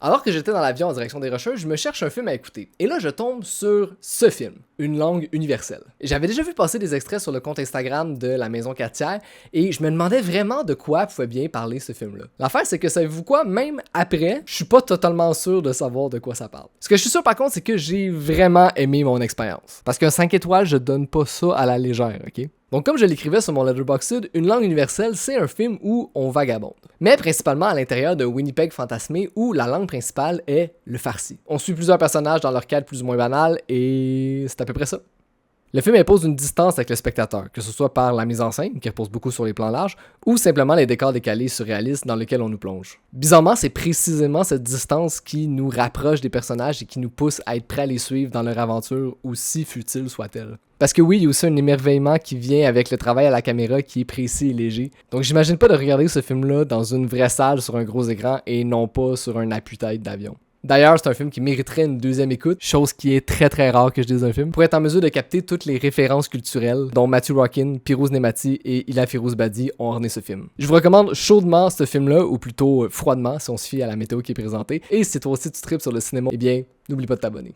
Alors que j'étais dans l'avion en direction des Rocheuses, je me cherche un film à écouter. Et là, je tombe sur ce film, Une langue universelle. J'avais déjà vu passer des extraits sur le compte Instagram de la Maison Quartière et je me demandais vraiment de quoi pouvait bien parler ce film-là. L'affaire, c'est que savez-vous quoi? Même après, je suis pas totalement sûr de savoir de quoi ça parle. Ce que je suis sûr par contre, c'est que j'ai vraiment aimé mon expérience. Parce qu'un 5 étoiles, je donne pas ça à la légère, ok? Donc comme je l'écrivais sur mon Letterboxd, Une langue universelle, c'est un film où on vagabonde. Mais principalement à l'intérieur de Winnipeg fantasmé où la langue principale est le farsi. On suit plusieurs personnages dans leur cadre plus ou moins banal et c'est à peu près ça. Le film impose une distance avec le spectateur, que ce soit par la mise en scène, qui repose beaucoup sur les plans larges, ou simplement les décors décalés surréalistes dans lesquels on nous plonge. Bizarrement, c'est précisément cette distance qui nous rapproche des personnages et qui nous pousse à être prêts à les suivre dans leur aventure, aussi futile soit-elle. Parce que oui, il y a aussi un émerveillement qui vient avec le travail à la caméra qui est précis et léger. Donc j'imagine pas de regarder ce film-là dans une vraie salle sur un gros écran et non pas sur un appui-tête d'avion. D'ailleurs, c'est un film qui mériterait une deuxième écoute, chose qui est très très rare que je dise un film, pour être en mesure de capter toutes les références culturelles dont Matthew Rockin, Pirouz Nemati et Ila Firouzbadi ont orné ce film. Je vous recommande chaudement ce film-là, ou plutôt froidement si on se fie à la météo qui est présentée, et si toi aussi tu tripes sur le cinéma, eh bien, n'oublie pas de t'abonner.